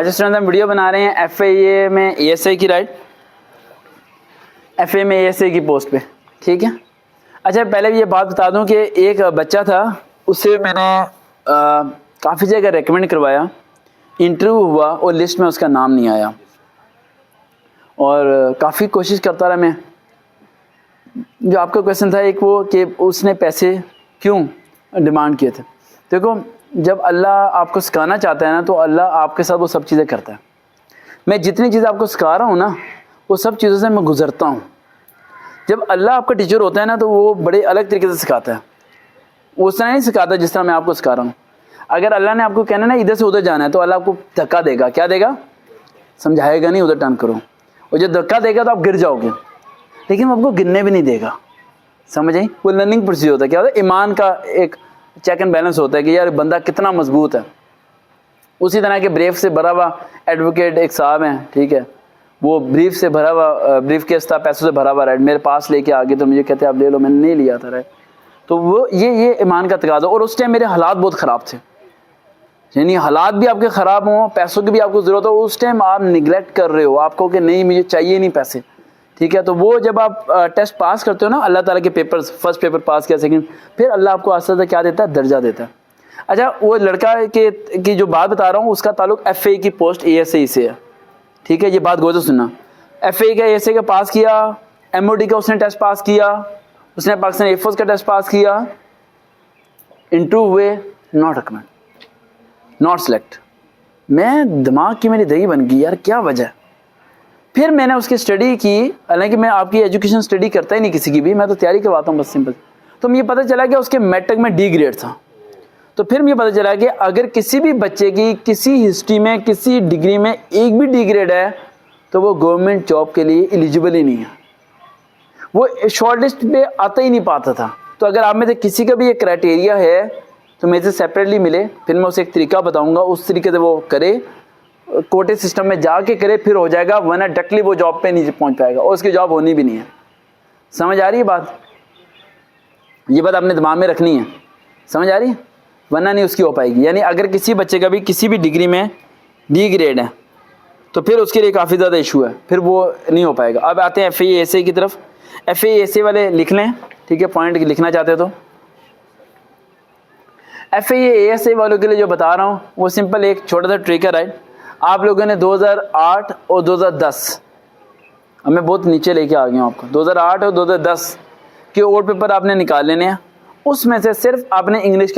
आज स्टूडेंट हम वीडियो बना रहे हैं FAA में ASA की, राइट, FAA में ASA की पोस्ट पे, ठीक है। अच्छा, पहले भी ये बात बता दूं कि एक बच्चा था, उससे मैंने काफ़ी जगह रेकमेंड करवाया, इंटरव्यू हुआ और लिस्ट में उसका नाम नहीं आया, और काफ़ी कोशिश करता रहा मैं। जो आपका क्वेश्चन था एक वो कि उसने पैसे क्यों डिमांड किए थे। देखो, जब अल्लाह आपको सिखाना चाहता है ना, तो अल्लाह आपके साथ वो सब चीज़ें करता है। मैं जितनी चीज़ आपको सिखा रहा हूँ ना, वो सब चीज़ों से मैं गुजरता हूँ। जब अल्लाह आपका टीचर होता है ना, तो वो बड़े अलग तरीके से सिखाता है, वो उस तरह नहीं सिखाता जिस तरह मैं आपको सिखा रहा हूँ। अगर अल्लाह ने आपको कहना ना इधर से उधर जाना है, तो अल्लाह आपको धक्का देगा। क्या देगा? समझाएगा नहीं, उधर टर्न करो। और जब धक्का देगा तो आप गिर जाओगे, लेकिन वो आपको गिरने भी नहीं देगा। समझ आई? वो लर्निंग प्रोसीजर होता है। क्या होता है? ईमान का एक चेक एंड बैलेंस होता है कि यार बंदा कितना मजबूत है। उसी तरह के ब्रीफ से भरा हुआ एडवोकेट एक साहब हैं, ठीक है, वो ब्रीफ से भरा हुआ, ब्रीफ केस था, पैसों से भरा हुआ, राइट, मेरे पास लेके आ गए, तो मुझे कहते हैं आप ले लो, मैंने नहीं लिया था, राइट। तो वो ये ईमान का तकाज़ा। और उस टाइम मेरे हालात बहुत ख़राब थे, यानी हालात भी आपके ख़राब हों, पैसों की भी आपको ज़रूरत हो, उस टाइम आप निगलेक्ट कर रहे हो, आपको कि नहीं मुझे चाहिए नहीं पैसे, ठीक है। तो वो जब आप टेस्ट पास करते हो ना, अल्लाह ताला के पेपर्स, फर्स्ट पेपर पास किया, सेकंड, फिर अल्लाह आपको आस्ते आस्ते क्या देता है? दर्जा देता है। अच्छा, वो लड़का की जो बात बता रहा हूँ, उसका ताल्लुक FAA की पोस्ट ASA से है, ठीक है। ये बात गौर से सुनना। FAA का ASA का पास किया, MOD का उसने टेस्ट पास किया, उसने पाकिस्तान एयरफोर्स का टेस्ट पास किया, इंटरव्यू हुए, नॉट रिकमेंड, नॉट सेलेक्ट। मैं दिमाग की मेरी दही बन गई, यार क्या वजह। फिर मैंने उसकी स्टडी की, हालांकि मैं आपकी एजुकेशन स्टडी करता ही नहीं किसी की भी, मैं तो तैयारी करवाता हूँ बस सिंपल। तो मुझे पता चला कि उसके मैट्रिक में D ग्रेड था। तो फिर मुझे पता चला कि अगर किसी भी बच्चे की किसी हिस्ट्री में, किसी डिग्री में एक भी D ग्रेड है, तो वो गवर्नमेंट जॉब के लिए एलिजिबल ही नहीं है, वो शॉर्ट लिस्ट पे आता ही नहीं पाता था। तो अगर आप में से किसी का भी ये क्राइटेरिया है, तो मेरे से सेपरेटली मिले, फिर मैं उसे एक तरीका बताऊँगा, उस तरीके से वो करे, कोटे सिस्टम में जाके करे, फिर हो जाएगा, वरना डायरेक्टली वो जॉब पे नहीं पहुंच पाएगा, और उसकी जॉब होनी भी नहीं है। समझ आ रही है बात? ये बात आपने दिमाग में रखनी है, समझ आ रही है? वरना नहीं उसकी हो पाएगी। यानी अगर किसी बच्चे का भी किसी भी डिग्री में D ग्रेड है, तो फिर उसके लिए काफ़ी ज़्यादा इशू है, फिर वो नहीं हो पाएगा। अब आते हैं FAA ASA की तरफ। FAA ASA वाले लिख लें, ठीक है, पॉइंट लिखना चाहते हो तो। FAA ASA वालों के लिए जो बता रहा हूँ वो सिंपल एक छोटा सा ट्रिक है, राइट। आप लोगों ने 2008 और 2010, अब मैं बहुत नीचे लेके आ गया हूँ आपको, 2008 और 2010 के और पेपर आपने निकाल लेने हैं। उसमें से सिर्फ आपने इंग्लिश